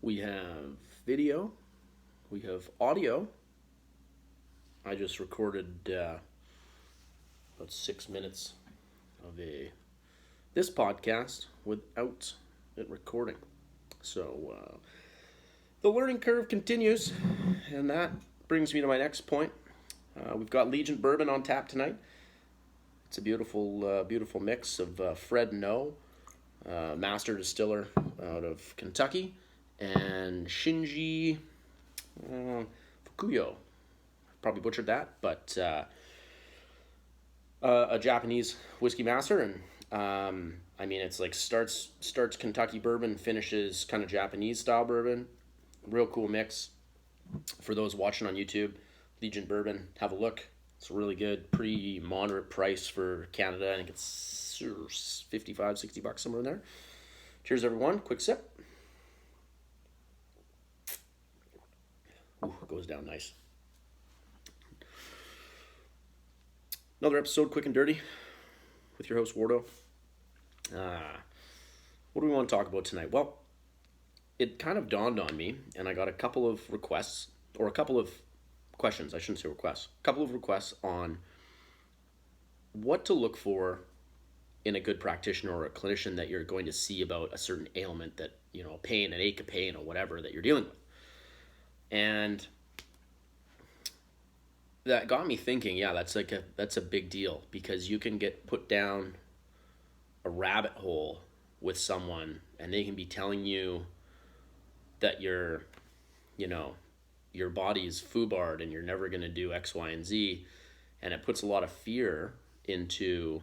We have video. We have audio. I just recorded about 6 minutes of this podcast without it recording. So the learning curve continues, and that brings me to my next point. We've got Legion Bourbon on tap tonight. It's a beautiful mix of Fred No, master distiller out of Kentucky, and Shinji Fukuyo. Probably butchered that, but a Japanese whiskey master, and it's like starts Kentucky bourbon, finishes kind of Japanese style bourbon. Real cool mix. For those watching on YouTube, Legion Bourbon, have a look. It's really good, pretty moderate price for Canada. I think it's $55-$60 somewhere in there. Cheers, everyone. Quick sip. Ooh, goes down nice. Another episode, quick and dirty, with your host, Wardo. What do we want to talk about tonight? Well, it kind of dawned on me, and I got a couple of requests, or a couple of questions, I shouldn't say requests, a couple of requests on what to look for in a good practitioner or a clinician that you're going to see about a certain ailment that, pain, an ache, a pain, or whatever that you're dealing with. And that got me thinking, yeah, that's a big deal, because you can get put down a rabbit hole with someone and they can be telling you that your body is foobarred and you're never going to do X, Y, and Z, and it puts a lot of fear into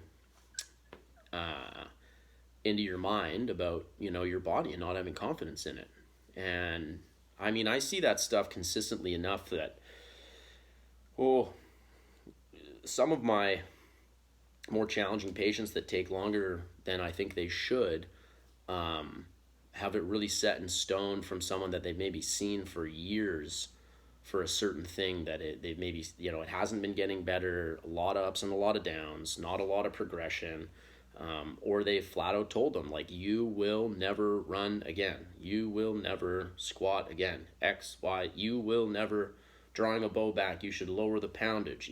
your mind about your body and not having confidence in it. And I see that stuff consistently enough that some of my more challenging patients that take longer than I think they should have it really set in stone from someone that they've maybe seen for years for a certain thing that they maybe, it hasn't been getting better, a lot of ups and a lot of downs, not a lot of progression, or they flat out told them, like, you will never run again, you will never squat again, X, Y, you will never drawing a bow back, you should lower the poundage,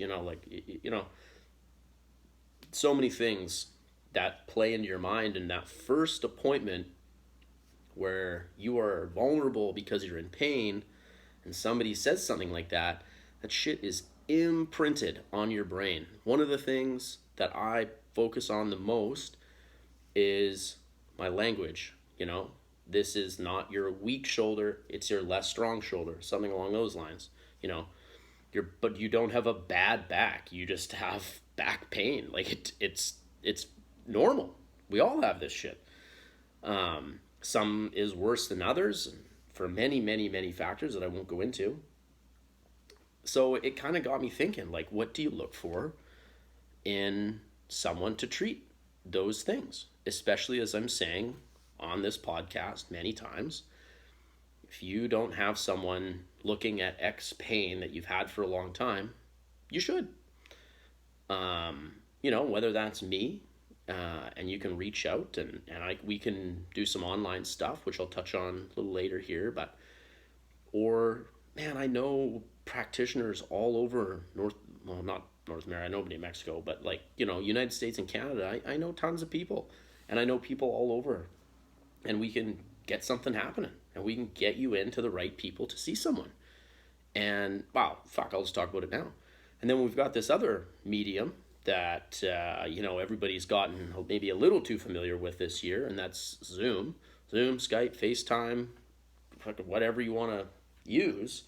so many things that play into your mind in that first appointment where you are vulnerable because you're in pain, and somebody says something like that, that shit is imprinted on your brain. One of the things that I focus on the most is my language. This is not your weak shoulder, it's your less strong shoulder, something along those lines. But you don't have a bad back, you just have back pain. Like it's normal. We all have this shit. Some is worse than others for many, many, many factors that I won't go into. So it kind of got me thinking, like, what do you look for in someone to treat those things? Especially, as I'm saying on this podcast many times, if you don't have someone looking at X pain that you've had for a long time, you should. Whether that's me, and you can reach out and we can do some online stuff, which I'll touch on a little later here, I know practitioners all over not North America, I know nobody in Mexico, but United States and Canada, I know tons of people, and I know people all over, and we can get something happening, and we can get you into the right people to see someone. And I'll just talk about it now. And then we've got this other medium that everybody's gotten maybe a little too familiar with this year, and that's Zoom, Skype, FaceTime, whatever you want to use.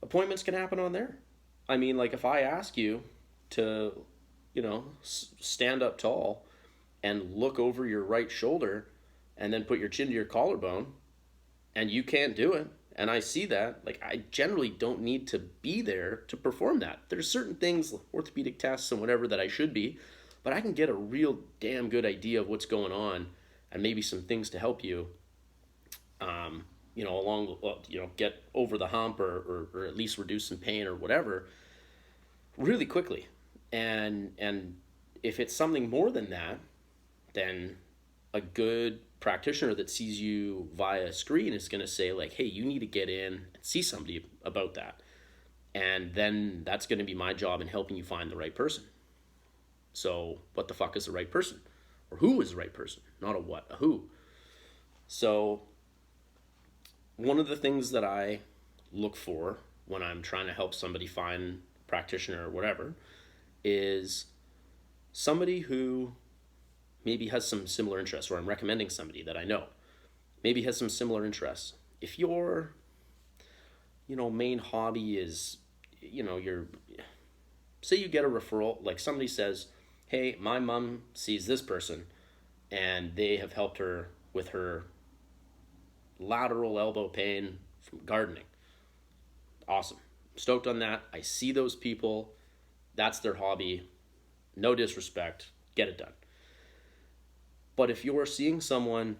Appointments can happen on there. If I ask you to, stand up tall and look over your right shoulder and then put your chin to your collarbone, and you can't do it, and I see that, I generally don't need to be there to perform that. There's certain things, orthopedic tests and whatever, that I should be, but I can get a real damn good idea of what's going on and maybe some things to help you, get over the hump or at least reduce some pain or whatever really quickly. And if it's something more than that, then a good practitioner that sees you via screen is going to say like, hey, you need to get in and see somebody about that. And then that's going to be my job in helping you find the right person. So what the fuck is the right person? Or who is the right person? Not a what, a who. So one of the things that I look for when I'm trying to help somebody find a practitioner or whatever is somebody who maybe has some similar interests, or I'm recommending somebody that I know maybe has some similar interests. If your, main hobby is, your, say you get a referral, like somebody says, hey, my mom sees this person and they have helped her with her lateral elbow pain from gardening. Awesome. Stoked on that. I see those people. That's their hobby. No disrespect. Get it done. But if you're seeing someone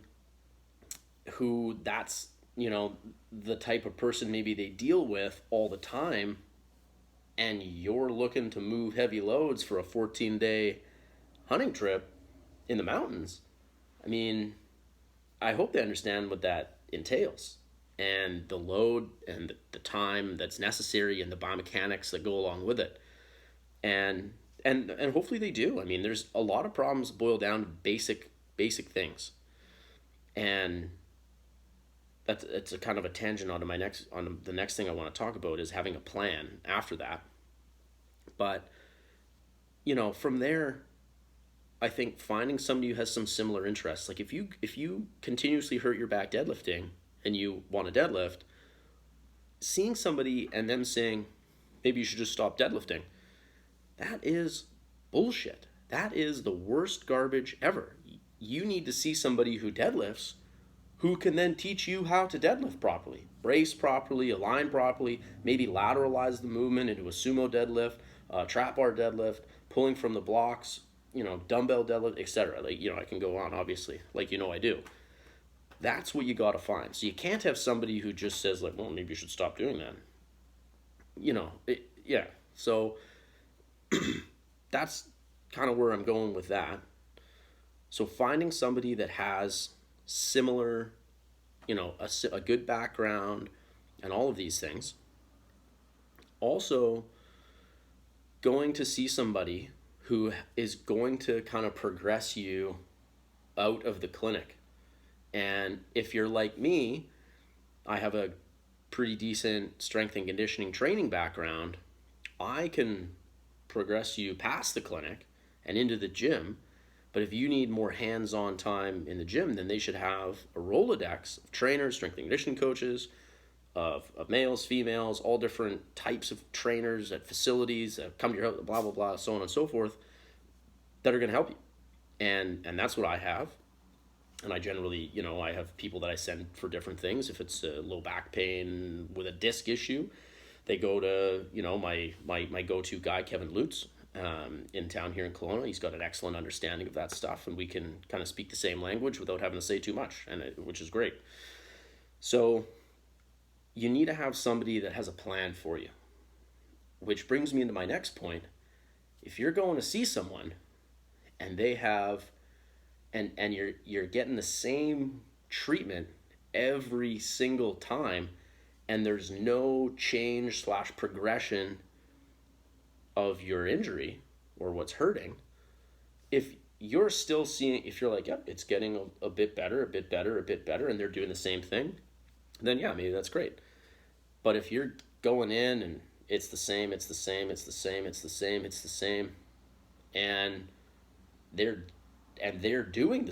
who that's, the type of person maybe they deal with all the time, and you're looking to move heavy loads for a 14-day hunting trip in the mountains, I mean, I hope they understand what that entails and the load and the time that's necessary and the biomechanics that go along with it. And hopefully they do. I mean, there's a lot of problems boil down to basic things. And it's a kind of a tangent on the next thing I want to talk about is having a plan after that. But from there, I think finding somebody who has some similar interests, like if you continuously hurt your back deadlifting and you want to deadlift, seeing somebody and them saying maybe you should just stop deadlifting, that is bullshit. That is the worst garbage ever. You need to see somebody who deadlifts, who can then teach you how to deadlift properly, brace properly, align properly, maybe lateralize the movement into a sumo deadlift, trap bar deadlift, pulling from the blocks, dumbbell deadlift, etc. Like, I can go on, obviously, like, I do. That's what you got to find. So you can't have somebody who just says like, well, maybe you should stop doing that. Yeah. So that's kind of where I'm going with that. So finding somebody that has similar, a good background and all of these things. Also, going to see somebody who is going to kind of progress you out of the clinic. And if you're like me, I have a pretty decent strength and conditioning training background. I can progress you past the clinic and into the gym. But if you need more hands-on time in the gym, then they should have a Rolodex of trainers, strength and conditioning coaches, of males, females, all different types of trainers at facilities that come to your house, blah, blah, blah, so on and so forth, that are going to help you. And that's what I have. And I generally, I have people that I send for different things. If it's a low back pain with a disc issue, they go to, my go-to guy, Kevin Lutz, in town here in Kelowna. He's got an excellent understanding of that stuff, and we can kind of speak the same language without having to say too much, which is great. So you need to have somebody that has a plan for you, which brings me into my next point. If you're going to see someone and they have, and you're getting the same treatment every single time, and there's no change / progression of your injury or what's hurting, if you're still seeing, if you're like, yep, it's getting a bit better, and they're doing the same thing, then yeah, maybe that's great. But if you're going in and it's the same, and they're doing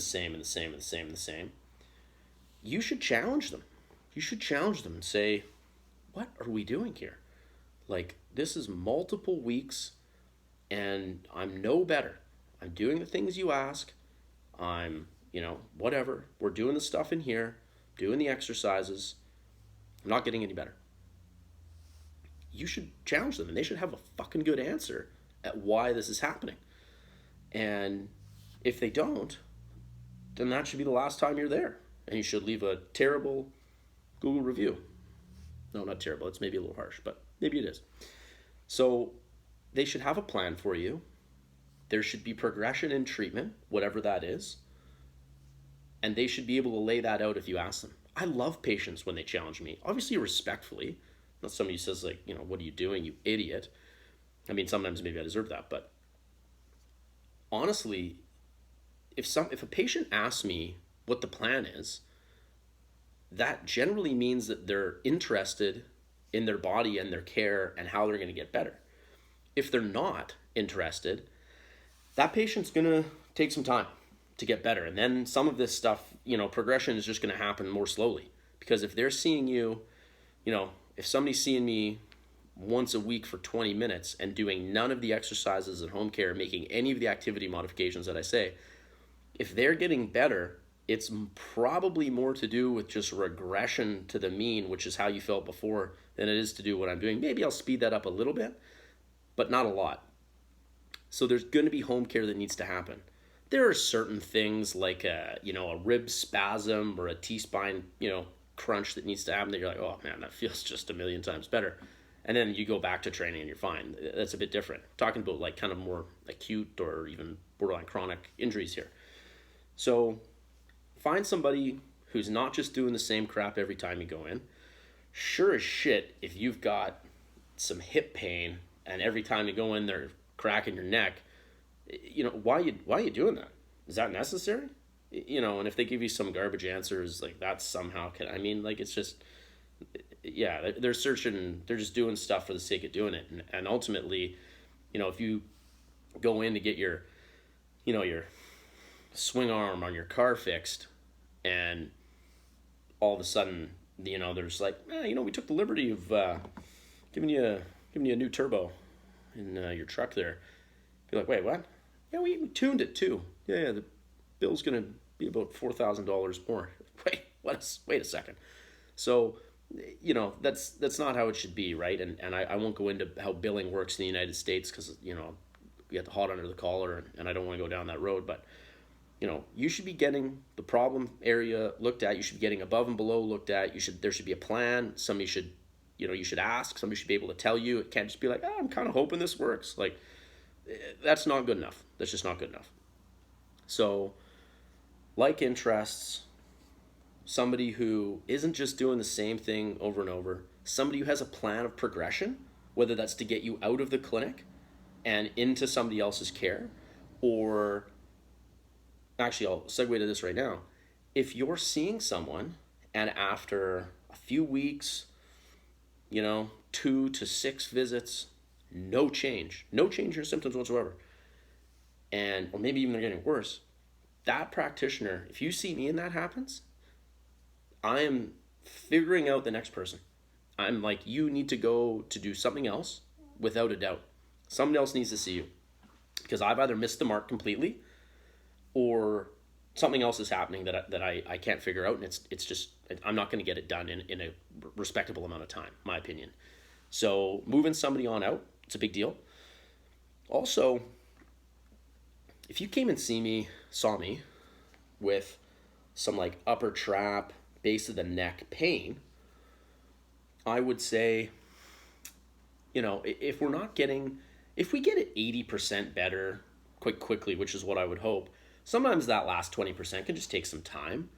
the same, you should challenge them. You should challenge them and say, what are we doing here? Like, this is multiple weeks and I'm no better. I'm doing the things you ask. I'm, whatever. We're doing the stuff in here, doing the exercises. I'm not getting any better. You should challenge them, and they should have a fucking good answer at why this is happening. And if they don't, then that should be the last time you're there. And you should leave a terrible Google review. No, not terrible. It's maybe a little harsh, but maybe it is. So they should have a plan for you. There should be progression in treatment, whatever that is. and they should be able to lay that out if you ask them. I love patients when they challenge me, obviously respectfully. Not somebody who says like, what are you doing, you idiot? I mean, sometimes maybe I deserve that, but honestly, if a patient asks me what the plan is, that generally means that they're interested in their body and their care and how they're going to get better. If they're not interested, that patient's going to take some time to get better. And then some of this stuff, progression is just going to happen more slowly. Because if they're seeing you, if somebody's seeing me once a week for 20 minutes and doing none of the exercises at home care, making any of the activity modifications that I say, if they're getting better, it's probably more to do with just regression to the mean, which is how you felt before, than it is to do what I'm doing. Maybe I'll speed that up a little bit, but not a lot. So there's going to be home care that needs to happen. There are certain things like a rib spasm or a T-spine, crunch that needs to happen that you're like, oh man, that feels just a million times better. And then you go back to training and you're fine. That's a bit different. Talking about like kind of more acute or even borderline chronic injuries here. So find somebody who's not just doing the same crap every time you go in. Sure as shit, if you've got some hip pain and every time you go in they're cracking your neck, why are you doing that? Is that necessary? And if they give you some garbage answers like that somehow it's just, yeah, they're searching, they're just doing stuff for the sake of doing it. And ultimately, if you go in to get your swing arm on your car fixed and all of a sudden, there's like, we took the liberty of giving you a new turbo in your truck there. Be like, wait, what? Yeah, we tuned it too. Yeah, the bill's going to be about $4,000 more. Wait a second. So, that's not how it should be, right? And I won't go into how billing works in the United States because, we get the hot under the collar and I don't want to go down that road. But, you should be getting the problem area looked at. You should be getting above and below looked at. There should be a plan. Somebody should, you should ask. Somebody should be able to tell you. It can't just be like, I'm kind of hoping this works. Like, that's not good enough. That's just not good enough. So, like interests, somebody who isn't just doing the same thing over and over, somebody who has a plan of progression, whether that's to get you out of the clinic and into somebody else's care, or actually I'll segue to this right now. If you're seeing someone and after a few weeks, 2 to 6 visits, no change in your symptoms whatsoever, or maybe even they're getting worse, that practitioner, if you see me and that happens, I am figuring out the next person. I'm like, you need to go to do something else without a doubt. Somebody else needs to see you because I've either missed the mark completely or something else is happening that I can't figure out, and it's just, I'm not going to get it done in a respectable amount of time, my opinion. So moving somebody on out, it's a big deal. Also, if you came and saw me with some like upper trap, base of the neck pain, I would say, if we get it 80% better quite quickly, which is what I would hope, sometimes that last 20% can just take some time.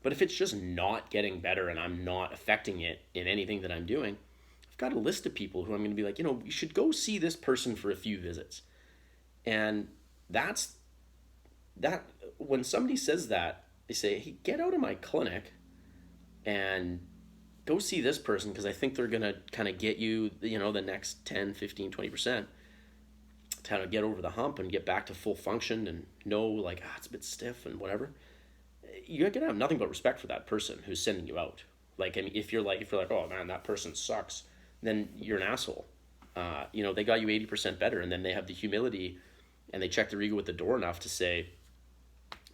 But if it's just not getting better and I'm not affecting it in anything that I'm doing, I've got a list of people who I'm going to be like, you should go see this person for a few visits. And that when somebody says that, they say, hey, get out of my clinic and go see this person because I think they're going to kind of get you, the next 10, 15, 20% to kind of get over the hump and get back to full function and know like, it's a bit stiff and whatever. You're going to have nothing but respect for that person who's sending you out. Like, I mean, if you're like, oh man, that person sucks, then you're an asshole. They got you 80% better, and then they have the humility and they check their ego at the door enough to say,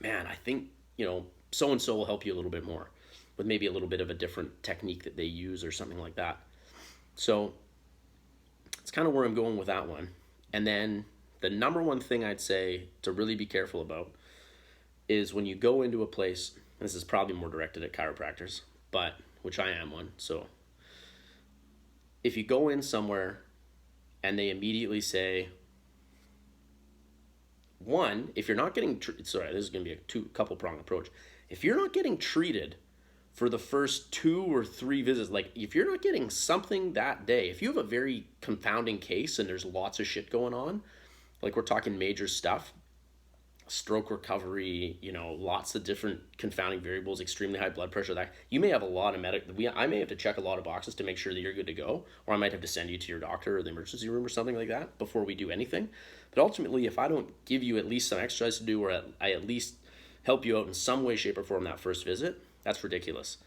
man, I think, so-and-so will help you a little bit more with maybe a little bit of a different technique that they use or something like that. So it's kind of where I'm going with that one. And then the number one thing I'd say to really be careful about is when you go into a place, and this is probably more directed at chiropractors, but which I am one. So if you go in somewhere and they immediately say, one, if you're not getting, this is going to be a couple prong approach. If you're not getting treated for the first 2 or 3 visits, like if you're not getting something that day, if you have a very confounding case and there's lots of shit going on, like we're talking major stuff, stroke recovery, lots of different confounding variables, extremely high blood pressure, that you may have a lot of I may have to check a lot of boxes to make sure that you're good to go, or I might have to send you to your doctor or the emergency room or something like that before we do anything. But ultimately, if I don't give you at least some exercise to do, or I at least help you out in some way, shape, or form that first visit, that's ridiculous.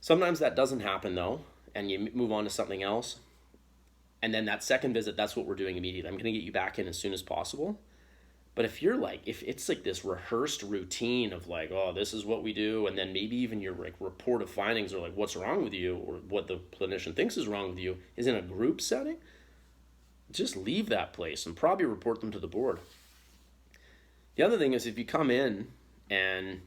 Sometimes that doesn't happen though, and you move on to something else. And then that second visit, that's what we're doing immediately. I'm going to get you back in as soon as possible. But if it's like this rehearsed routine of like, oh, this is what we do, and then maybe even your like report of findings or like what's wrong with you or what the clinician thinks is wrong with you is in a group setting, just leave that place and probably report them to the board. The other thing is if you come in and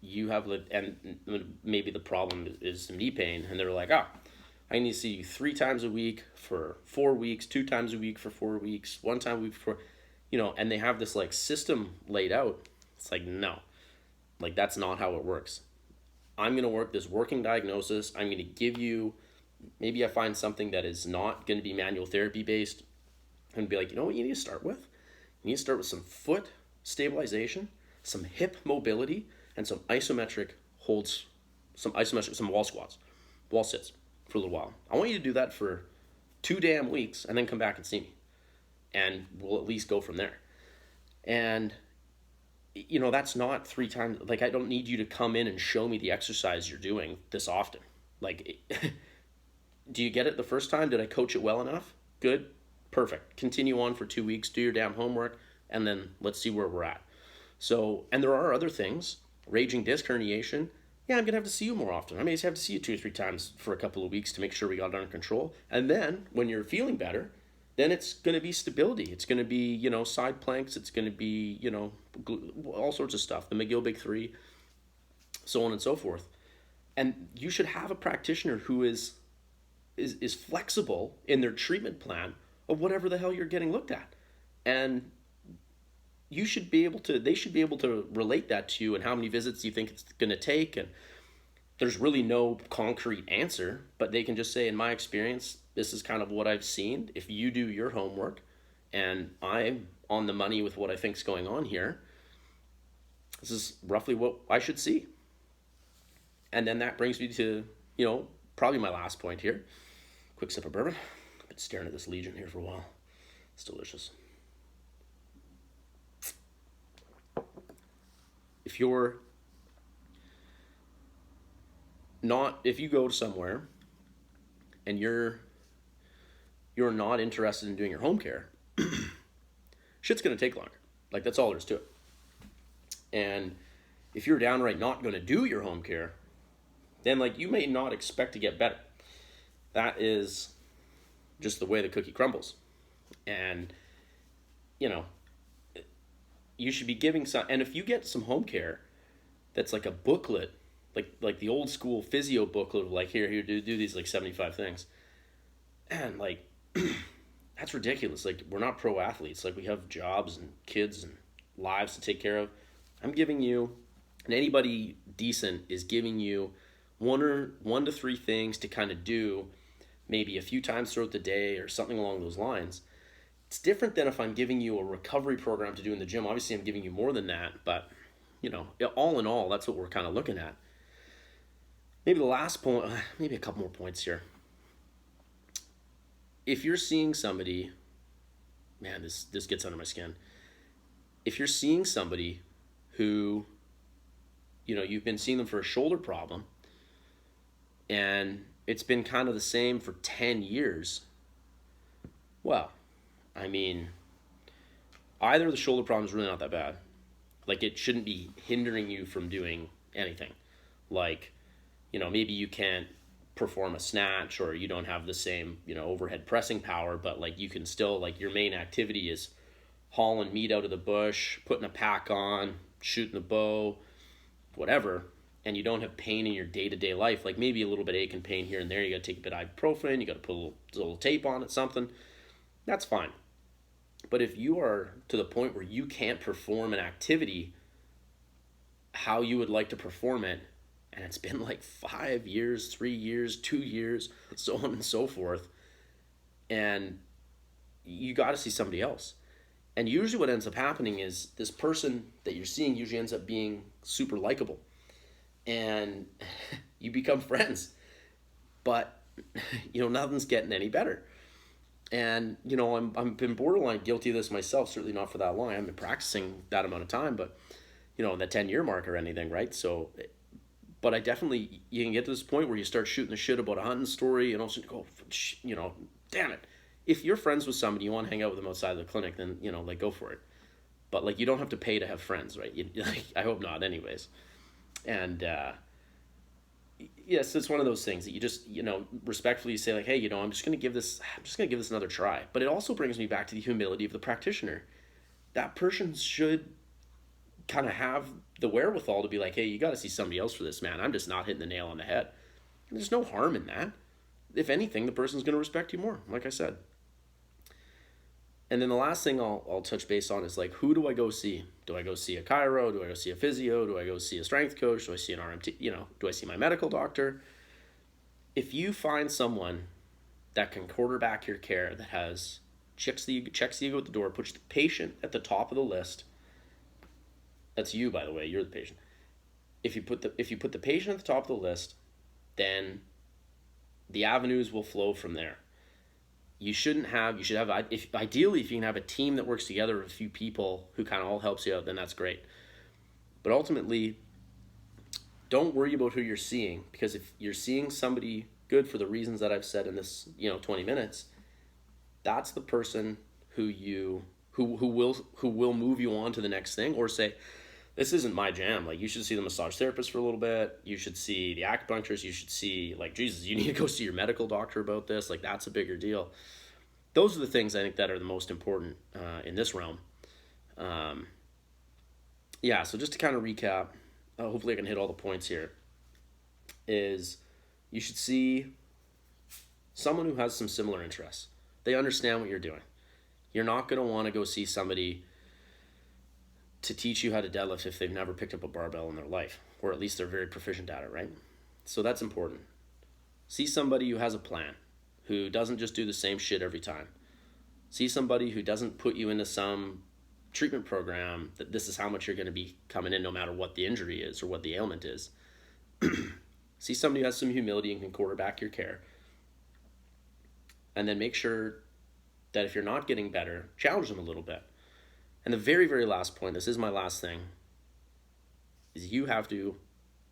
you have, and maybe the problem is some knee pain, and they're like, I need to see you 3 times a week for 4 weeks, 2 times a week for 4 weeks, 1 time a week for, and they have this like system laid out. It's like, no, like that's not how it works. I'm going to work this working diagnosis. I'm going to give you, maybe I find something that is not going to be manual therapy based, and be like, you know what you need to start with? You need to start with some foot stabilization, some hip mobility, and some isometric holds, some wall squats, wall sits for a little while. I want you to do that for 2 damn weeks and then come back and see me. And we'll at least go from there. And, that's not 3 times. Like, I don't need you to come in and show me the exercise you're doing this often. Like, do you get it the first time? Did I coach it well enough? Good. Perfect. Continue on for 2 weeks. Do your damn homework. And then let's see where we're at. So, and there are other things. Raging disc herniation. Yeah, I'm going to have to see you more often. I may just have to see you 2 or 3 times for a couple of weeks to make sure we got it under control. And then, when you're feeling better, then it's going to be stability. It's going to be, side planks. It's going to be, all sorts of stuff. The McGill Big 3, so on and so forth. And you should have a practitioner who is flexible in their treatment plan of whatever the hell you're getting looked at. And they should be able to relate that to you and how many visits you think it's going to take. And there's really no concrete answer, but they can just say, in my experience, this is kind of what I've seen. If you do your homework and I'm on the money with what I think's going on here, this is roughly what I should see. And then that brings me to, probably my last point here. Quick sip of bourbon. I've been staring at this Legion here for a while. It's delicious. If you go somewhere and you're not interested in doing your home care, shit's going to take longer. Like, that's all there is to it. And if you're downright not going to do your home care, then like you may not expect to get better. That is just the way the cookie crumbles. And, you should be giving some, and if you get some home care that's like a booklet, like the old school physio booklet of like, here, do these like 75 things. And like, that's ridiculous. Like, we're not pro athletes. Like, we have jobs and kids and lives to take care of. I'm giving you, and anybody decent is giving you 1 to 3 things to kind of do maybe a few times throughout the day or something along those lines. It's different than if I'm giving you a recovery program to do in the gym. Obviously, I'm giving you more than that, but, all in all, that's what we're kind of looking at. Maybe the last point, maybe a couple more points here. If you're seeing somebody, man, this gets under my skin. If you're seeing somebody who, you've been seeing them for a shoulder problem, and it's been kind of the same for 10 years, well, I mean, either the shoulder problem is really not that bad. Like, it shouldn't be hindering you from doing anything. Like, maybe you can't perform a snatch, or you don't have the same, overhead pressing power, but like you can still, like, your main activity is hauling meat out of the bush, putting a pack on, shooting the bow, whatever, and you don't have pain in your day-to-day life. Like, maybe a little bit of ache and pain here and there. You got to take a bit of ibuprofen, you got to put a little tape on it, something. That's fine. But if you are to the point where you can't perform an activity, how you would like to perform it, and it's been like 5 years, 3 years, 2 years, so on and so forth, and you got to see somebody else. And usually what ends up happening is this person that you're seeing usually ends up being super likable, and you become friends, but nothing's getting any better. And I'm been borderline guilty of this myself. Certainly not for that long. I haven't been practicing that amount of time, but the 10-year mark or anything, right? So, but I definitely, you can get to this point where you start shooting the shit about a hunting story, and also go, damn it. If you're friends with somebody, you want to hang out with them outside of the clinic, then like, go for it. But like, you don't have to pay to have friends, right? I hope not, anyways. And yes, it's one of those things that you just respectfully say, like, hey, I'm just gonna give this another try. But it also brings me back to the humility of the practitioner. That person should kind of have the wherewithal to be like, hey, you got to see somebody else for this, man. I'm just not hitting the nail on the head. And there's no harm in that. If anything, the person's going to respect you more, like I said. And then the last thing I'll touch base on is, like, who do I go see? Do I go see a chiro? Do I go see a physio? Do I go see a strength coach? Do I see an RMT? Do I see my medical doctor? If you find someone that can quarterback your care, that has checks the ego at the door, puts the patient at the top of the list. That's you, by the way. You're the patient. If you put the patient at the top of the list, then the avenues will flow from there. You should have, ideally, if you can have a team that works together of a few people who kind of all helps you out, then that's great. But ultimately, don't worry about who you're seeing, because if you're seeing somebody good for the reasons that I've said in this, 20 minutes, that's the person who will move you on to the next thing, or say, this isn't my jam. Like, you should see the massage therapist for a little bit. You should see the acupuncturist. You should see, like, Jesus, you need to go see your medical doctor about this. Like, that's a bigger deal. Those are the things I think that are the most important in this realm. So just to kind of recap, hopefully I can hit all the points here, is you should see someone who has some similar interests. They understand what you're doing. You're not going to want to go see somebody to teach you how to deadlift if they've never picked up a barbell in their life, or at least they're very proficient at it, right? So that's important. See somebody who has a plan, who doesn't just do the same shit every time. See somebody who doesn't put you into some treatment program that this is how much you're going to be coming in no matter what the injury is or what the ailment is. See somebody who has some humility and can quarterback your care. And then make sure that if you're not getting better, challenge them a little bit. And the very, very last point, this is my last thing, is you have to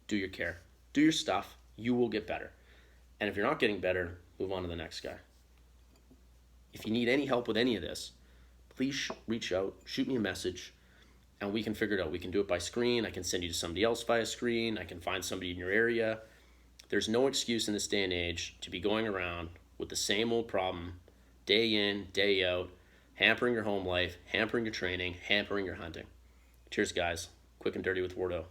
do your care. Do your stuff. You will get better. And if you're not getting better, move on to the next guy. If you need any help with any of this, please reach out, shoot me a message, and we can figure it out. We can do it by screen. I can send you to somebody else via screen. I can find somebody in your area. There's no excuse in this day and age to be going around with the same old problem day in, day out, hampering your home life, hampering your training, hampering your hunting. Cheers, guys. Quick and dirty with Wardo.